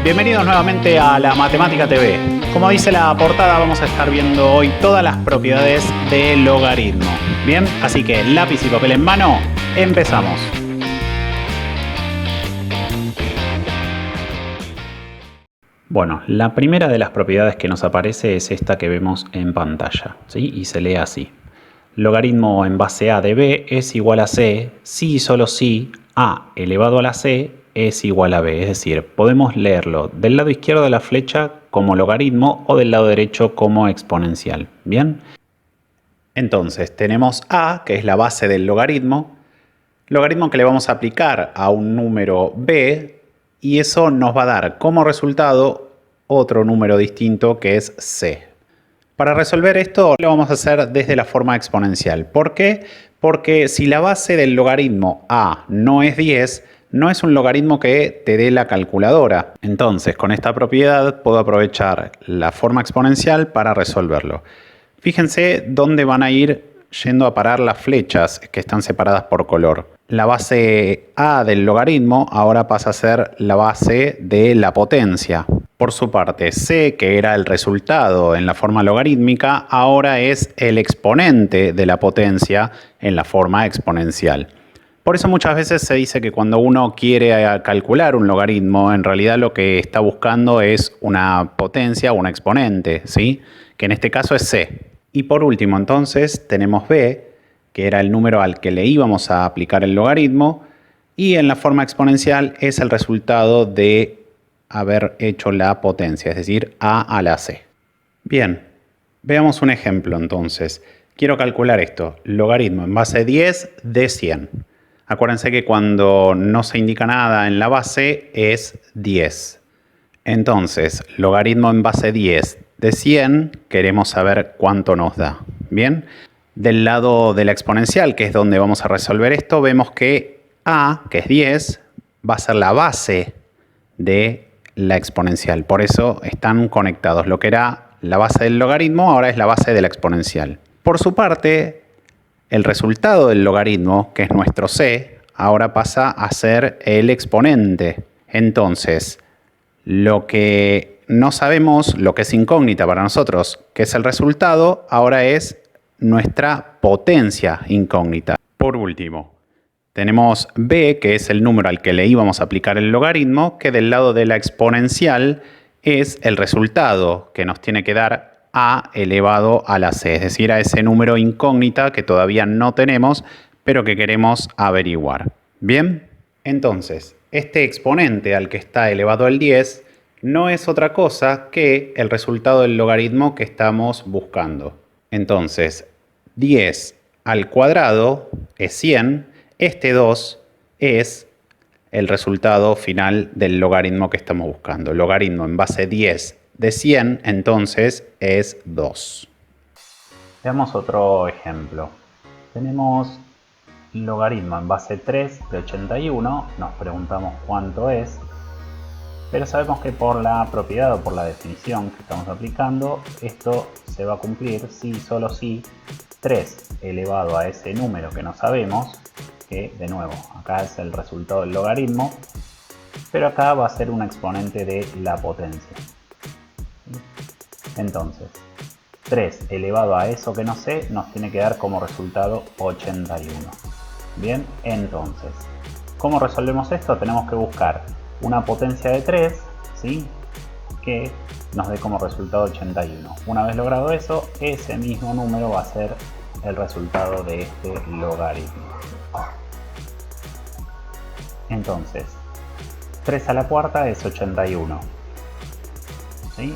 Bienvenidos nuevamente a la Matemática TV. Como dice la portada, vamos a estar viendo hoy todas las propiedades del logaritmo. Bien, así que lápiz y papel en mano, empezamos. Bueno, la primera de las propiedades que nos aparece es esta que vemos en pantalla, ¿sí? Y se lee así. Logaritmo en base a de b es igual a c si y solo si a elevado a la c es igual a b. Es decir, podemos leerlo del lado izquierdo de la flecha como logaritmo o del lado derecho como exponencial. ¿Bien? Entonces tenemos a, que es la base del logaritmo que le vamos a aplicar a un número b, y eso nos va a dar como resultado otro número distinto que es c. Para resolver esto lo vamos a hacer desde la forma exponencial. ¿Por qué? Porque si la base del logaritmo a no es 10, no es un logaritmo que te dé la calculadora. Entonces, con esta propiedad puedo aprovechar la forma exponencial para resolverlo. Fíjense dónde van a ir yendo a parar las flechas que están separadas por color. La base a del logaritmo ahora pasa a ser la base de la potencia. Por su parte, c, que era el resultado en la forma logarítmica, ahora es el exponente de la potencia en la forma exponencial. Por eso muchas veces se dice que cuando uno quiere calcular un logaritmo, en realidad lo que está buscando es una potencia o un exponente, ¿sí? Que en este caso es c. Y por último, entonces, tenemos b, que era el número al que le íbamos a aplicar el logaritmo, y en la forma exponencial es el resultado de haber hecho la potencia, es decir, a a la c. Bien, veamos un ejemplo entonces. Quiero calcular esto, logaritmo en base 10 de 100. Acuérdense que cuando no se indica nada en la base es 10. Entonces, logaritmo en base 10 de 100, queremos saber cuánto nos da. Bien, del lado de la exponencial, que es donde vamos a resolver esto, vemos que a, que es 10, va a ser la base de la exponencial. Por eso están conectados. Lo que era la base del logaritmo ahora es la base de la exponencial. Por su parte, el resultado del logaritmo, que es nuestro c, ahora pasa a ser el exponente. Entonces, lo que no sabemos, lo que es incógnita para nosotros, que es el resultado, ahora es nuestra potencia incógnita. Por último, tenemos b, que es el número al que le íbamos a aplicar el logaritmo, que del lado de la exponencial es el resultado que nos tiene que dar a elevado a la c, es decir, a ese número incógnita que todavía no tenemos, pero que queremos averiguar. ¿Bien? Entonces, este exponente al que está elevado al 10 no es otra cosa que el resultado del logaritmo que estamos buscando. Entonces, 10 al cuadrado es 100. Este 2 es el resultado final del logaritmo que estamos buscando. Logaritmo en base 10 de 100, entonces, es 2. Veamos otro ejemplo. Tenemos logaritmo en base 3 de 81. Nos preguntamos cuánto es. Pero sabemos que por la propiedad o por la definición que estamos aplicando, esto se va a cumplir si y solo si 3 elevado a ese número que no sabemos, que de nuevo acá es el resultado del logaritmo, pero acá va a ser un exponente de la potencia. Entonces, 3 elevado a eso que no sé nos tiene que dar como resultado 81. Bien, entonces, ¿cómo resolvemos esto? Tenemos que buscar una potencia de 3, ¿sí?, que nos dé como resultado 81. Una vez logrado eso, ese mismo número va a ser el resultado de este logaritmo. Entonces, 3 a la cuarta es 81. ¿Sí?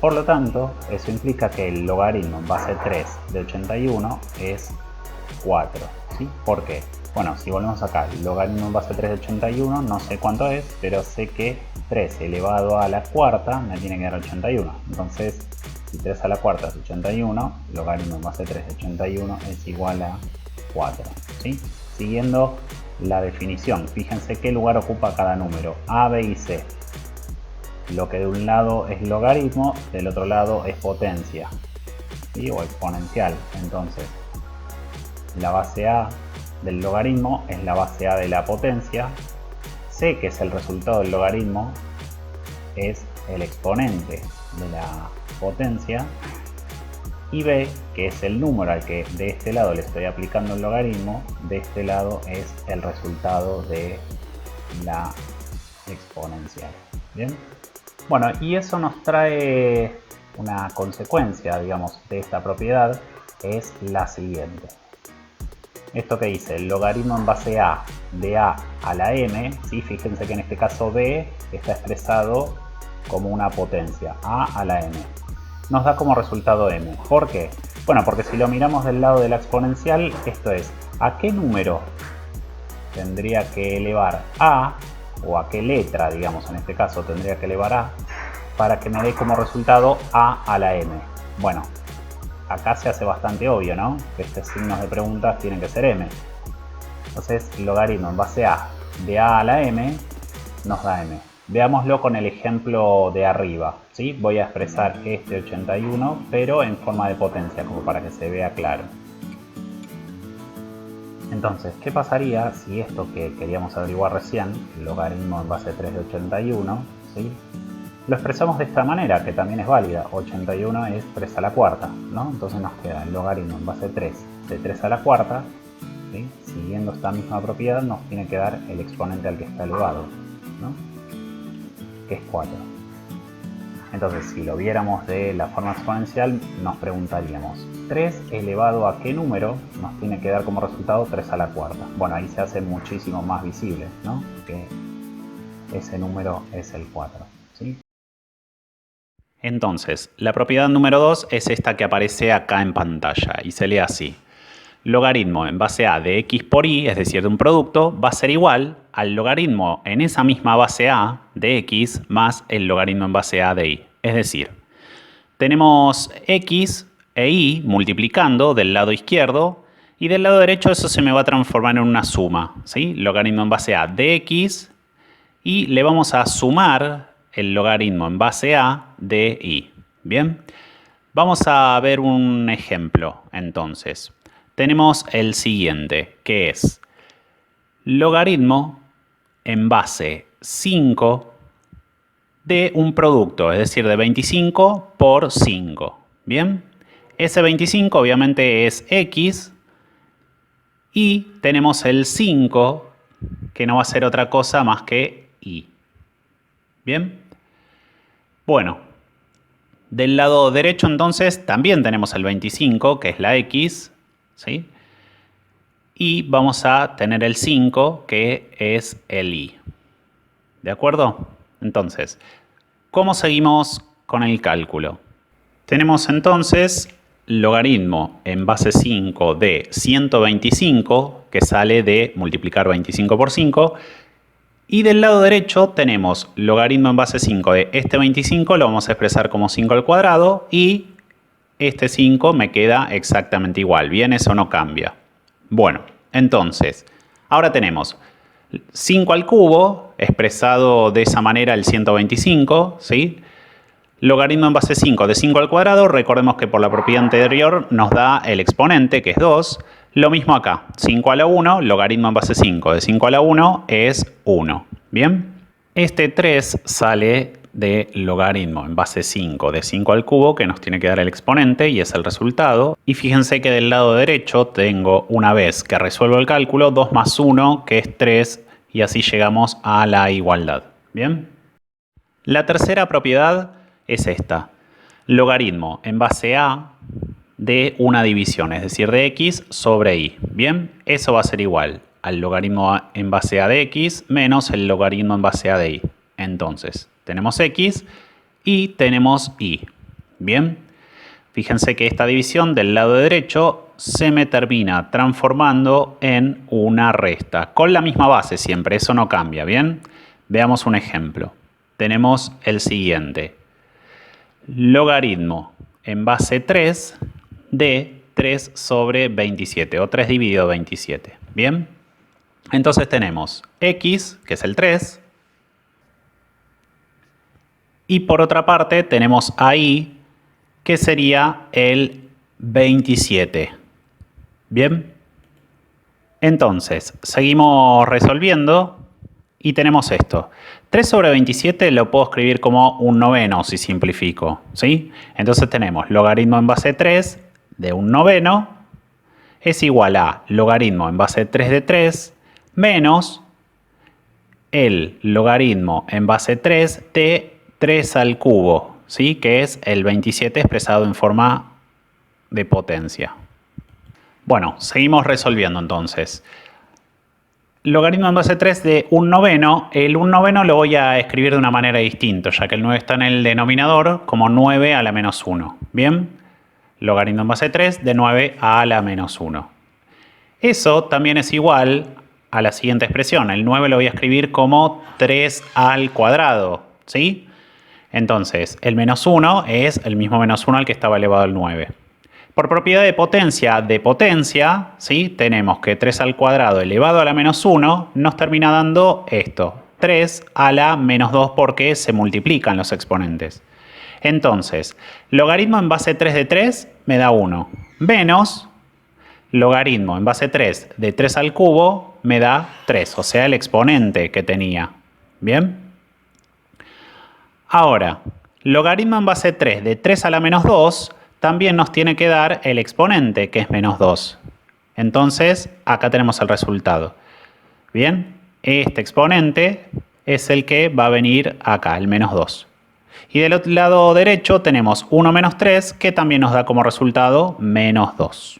Por lo tanto, eso implica que el logaritmo en base 3 de 81 es 4. ¿Sí? ¿Por qué? Bueno, si volvemos acá, el logaritmo en base 3 de 81, no sé cuánto es, pero sé que 3 elevado a la cuarta me tiene que dar 81. Entonces, si 3 a la cuarta es 81, logaritmo en base 3 de 81 es igual a 4. ¿Sí? Siguiendo la definición, fíjense qué lugar ocupa cada número, a, b y c. Lo que de un lado es logaritmo, del otro lado es potencia, ¿sí?, o exponencial. Entonces, la base a del logaritmo es la base a de la potencia, c, que es el resultado del logaritmo, es el exponente de la potencia, y b, que es el número al que de este lado le estoy aplicando el logaritmo, de este lado es el resultado de la exponencial. ¿Bien? Bueno, y eso nos trae una consecuencia, digamos, de esta propiedad, es la siguiente. Esto que dice, el logaritmo en base a de a la m, ¿sí? Fíjense que en este caso b está expresado como una potencia, a la m. Nos da como resultado m. ¿Por qué? Bueno, porque si lo miramos del lado de la exponencial, esto es, ¿a qué número tendría que elevar a, o a qué letra, digamos, en este caso tendría que elevar a, para que me dé como resultado a la m? Bueno, acá se hace bastante obvio, ¿no? Que estos signos de preguntas tienen que ser m. Entonces, logaritmo en base a de a la m nos da m. Veámoslo con el ejemplo de arriba, ¿sí? Voy a expresar este 81, pero en forma de potencia, como para que se vea claro. Entonces, ¿qué pasaría si esto que queríamos averiguar recién, el logaritmo en base 3 de 81, ¿sí? Lo expresamos de esta manera, que también es válida. 81 es 3 a la cuarta, ¿no? Entonces nos queda el logaritmo en base 3 de 3 a la cuarta, ¿sí? Siguiendo esta misma propiedad nos tiene que dar el exponente al que está elevado, ¿no? Que es 4. Entonces, si lo viéramos de la forma exponencial, nos preguntaríamos, 3 elevado a qué número nos tiene que dar como resultado 3 a la cuarta. Bueno, ahí se hace muchísimo más visible, ¿no? Que ese número es el 4, ¿sí? Entonces, la propiedad número 2 es esta que aparece acá en pantalla y se lee así. Logaritmo en base a de x por y, es decir, de un producto, va a ser igual al logaritmo en esa misma base a de x más el logaritmo en base a de y. Es decir, tenemos x e y multiplicando del lado izquierdo y del lado derecho eso se me va a transformar en una suma, ¿sí? Logaritmo en base a de x y le vamos a sumar el logaritmo en base a de y. ¿Bien? Vamos a ver un ejemplo entonces. Tenemos el siguiente, que es logaritmo en base 5 de un producto, es decir, de 25 por 5. ¿Bien? Ese 25 obviamente es x y tenemos el 5 que no va a ser otra cosa más que y. ¿Bien? Bueno, del lado derecho entonces también tenemos el 25, que es la x, ¿sí? Y vamos a tener el 5, que es el y. ¿De acuerdo? Entonces, ¿cómo seguimos con el cálculo? Tenemos entonces logaritmo en base 5 de 125, que sale de multiplicar 25 por 5. Y del lado derecho tenemos logaritmo en base 5 de este 25, lo vamos a expresar como 5 al cuadrado, y este 5 me queda exactamente igual. Bien, eso no cambia. Bueno, entonces, ahora tenemos 5 al cubo, expresado de esa manera el 125, ¿sí? Logaritmo en base 5 de 5 al cuadrado, recordemos que por la propiedad anterior nos da el exponente, que es 2. Lo mismo acá, 5 a la 1, logaritmo en base 5 de 5 a la 1 es 1. ¿Bien? Este 3 sale de logaritmo en base 5 de 5 al cubo, que nos tiene que dar el exponente y es el resultado. Y fíjense que del lado derecho tengo, una vez que resuelvo el cálculo, 2 más 1, que es 3, y así llegamos a la igualdad. ¿Bien? La tercera propiedad es esta. Logaritmo en base a de una división, es decir, de x sobre y. Bien, eso va a ser igual al logaritmo en base a de x menos el logaritmo en base a de y. Entonces, tenemos x y tenemos y. Bien, fíjense que esta división del lado derecho se me termina transformando en una resta, con la misma base siempre, eso no cambia. Bien, veamos un ejemplo. Tenemos el siguiente. Logaritmo en base 3 de 3 sobre 27 o 3 dividido 27. Bien, entonces tenemos x, que es el 3, y por otra parte tenemos a y, que sería el 27. Bien, entonces seguimos resolviendo y tenemos esto. 3 sobre 27 lo puedo escribir como un noveno si simplifico, ¿sí? Entonces tenemos logaritmo en base 3 de un noveno es igual a logaritmo en base 3 de 3 menos el logaritmo en base 3 de 3 al cubo, ¿sí? Que es el 27 expresado en forma de potencia. Bueno, seguimos resolviendo entonces. Logaritmo en base 3 de un noveno. El un noveno lo voy a escribir de una manera distinta, ya que el 9 está en el denominador como 9 a la menos 1. ¿Bien? Logaritmo en base 3 de 9 a la menos 1. Eso también es igual a la siguiente expresión. El 9 lo voy a escribir como 3 al cuadrado, ¿sí? Entonces, el menos 1 es el mismo menos 1 al que estaba elevado al 9. Por propiedad de potencia, ¿sí? Tenemos que 3 al cuadrado elevado a la menos 1 nos termina dando esto. 3 a la menos 2 porque se multiplican los exponentes. Entonces, logaritmo en base 3 de 3 me da 1. Menos logaritmo en base 3 de 3 al cubo me da 3. O sea, el exponente que tenía. ¿Bien? Ahora, logaritmo en base 3 de 3 a la menos 2 también nos tiene que dar el exponente, que es menos 2. Entonces, acá tenemos el resultado. Bien, este exponente es el que va a venir acá, el menos 2. Y del otro lado derecho tenemos 1 menos 3, que también nos da como resultado menos 2.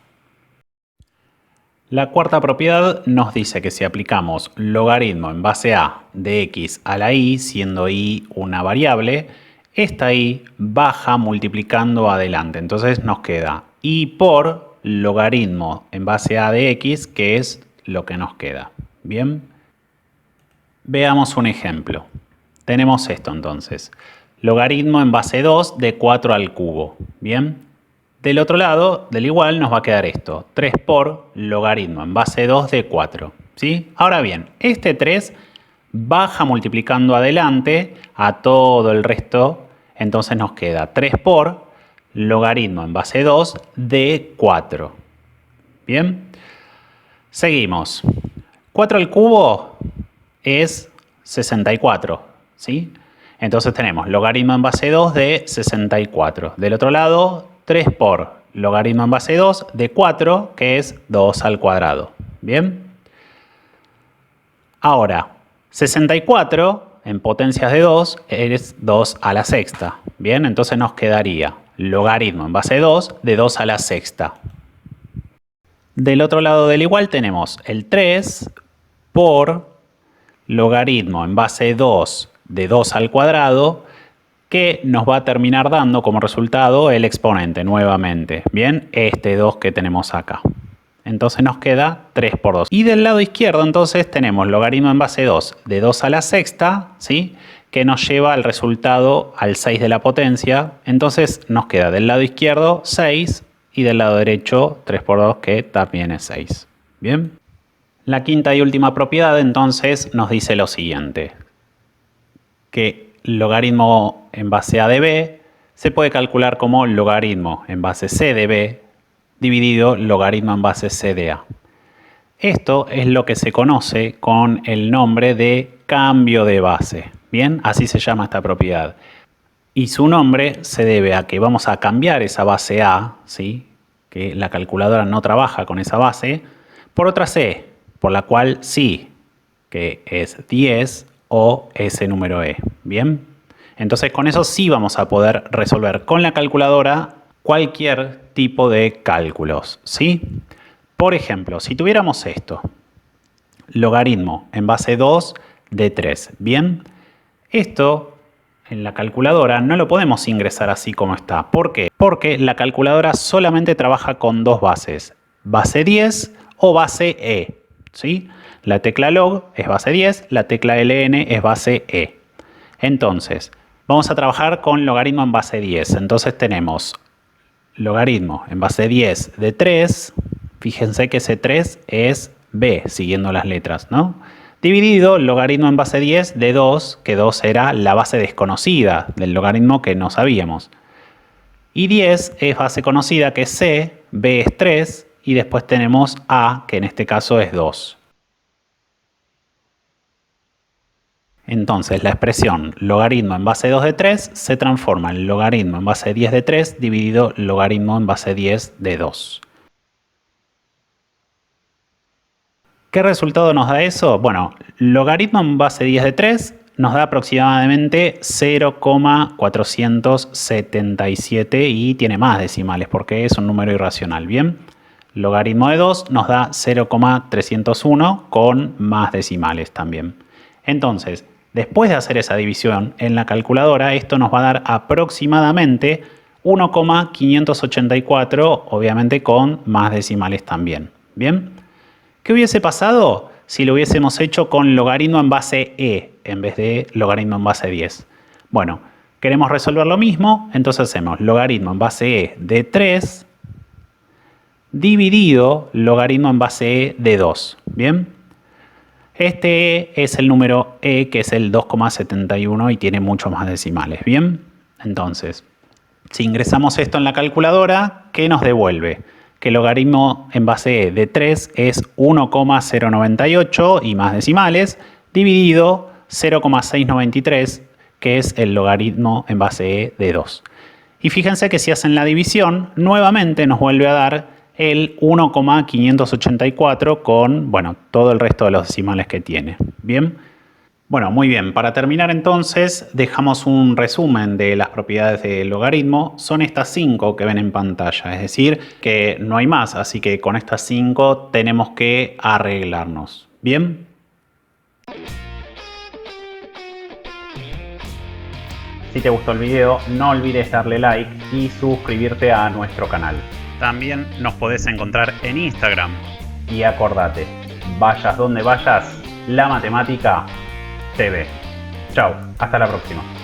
La cuarta propiedad nos dice que si aplicamos logaritmo en base a de x a la y, siendo y una variable, esta y baja multiplicando adelante. Entonces nos queda y por logaritmo en base a de x, que es lo que nos queda. Bien. Veamos un ejemplo. Tenemos esto entonces. Logaritmo en base 2 de 4 al cubo. Bien. Del otro lado, del igual, nos va a quedar esto. 3 por logaritmo en base 2 de 4. ¿Sí? Ahora bien, este 3 baja multiplicando adelante a todo el resto. Entonces nos queda 3 por logaritmo en base 2 de 4. Bien. Seguimos. 4 al cubo es 64. ¿Sí? Entonces tenemos logaritmo en base 2 de 64. Del otro lado, 3 por logaritmo en base 2 de 4, que es 2 al cuadrado. ¿Bien? Ahora, 64 en potencias de 2 es 2 a la sexta. Bien, entonces nos quedaría logaritmo en base 2 de 2 a la sexta. Del otro lado del igual tenemos el 3 por logaritmo en base 2 de 2 al cuadrado, que nos va a terminar dando como resultado el exponente nuevamente. Bien, este 2 que tenemos acá. Entonces nos queda 3 por 2. Y del lado izquierdo entonces tenemos logaritmo en base 2 de 2 a la sexta, ¿sí? Que nos lleva al resultado al 6 de la potencia. Entonces nos queda del lado izquierdo 6 y del lado derecho 3 por 2, que también es 6. Bien. La quinta y última propiedad entonces nos dice lo siguiente. Que logaritmo en base a de b se puede calcular como logaritmo en base c de b dividido logaritmo en base c de a. Esto es lo que se conoce con el nombre de cambio de base. Bien, así se llama esta propiedad. Y su nombre se debe a que vamos a cambiar esa base a, ¿sí? Que la calculadora no trabaja con esa base, por otra c, por la cual sí, que es 10 o ese número e. Bien, entonces con eso sí vamos a poder resolver con la calculadora cualquier tipo de cálculos, ¿sí? Por ejemplo, si tuviéramos esto, logaritmo en base 2 de 3, ¿bien? Esto en la calculadora no lo podemos ingresar así como está. ¿Por qué? Porque la calculadora solamente trabaja con dos bases, base 10 o base e, ¿sí? La tecla log es base 10, la tecla ln es base e. Entonces, vamos a trabajar con logaritmo en base 10. Entonces tenemos logaritmo en base 10 de 3, fíjense que ese 3 es b, siguiendo las letras, ¿no? Dividido logaritmo en base 10 de 2, que 2 era la base desconocida del logaritmo que no sabíamos. Y 10 es base conocida, que es c, b es 3, y después tenemos a, que en este caso es 2. Entonces la expresión logaritmo en base 2 de 3 se transforma en logaritmo en base 10 de 3 dividido logaritmo en base 10 de 2. ¿Qué resultado nos da eso? Bueno, logaritmo en base 10 de 3 nos da aproximadamente 0,477 y tiene más decimales porque es un número irracional, ¿bien? Logaritmo de 2 nos da 0,301 con más decimales también. Entonces, después de hacer esa división en la calculadora, esto nos va a dar aproximadamente 1,584, obviamente con más decimales también, ¿bien? ¿Qué hubiese pasado si lo hubiésemos hecho con logaritmo en base e en vez de logaritmo en base 10? Bueno, queremos resolver lo mismo, entonces hacemos logaritmo en base e de 3 dividido logaritmo en base e de 2. ¿Bien? Este e es el número e, que es el 2,71 y tiene muchos más decimales. ¿Bien? Entonces, si ingresamos esto en la calculadora, ¿qué nos devuelve? Que el logaritmo en base e de 3 es 1,098 y más decimales, dividido 0,693, que es el logaritmo en base e de 2. Y fíjense que si hacen la división, nuevamente nos vuelve a dar el 1,584 con, bueno, todo el resto de los decimales que tiene. ¿Bien? Bueno, muy bien. Para terminar entonces, dejamos un resumen de las propiedades del logaritmo. Son estas 5 que ven en pantalla, es decir, que no hay más, así que con estas 5 tenemos que arreglarnos. ¿Bien? Si te gustó el video, no olvides darle like y suscribirte a nuestro canal. También nos podés encontrar en Instagram. Y acordate, vayas donde vayas, la matemática te ve. Chao, hasta la próxima.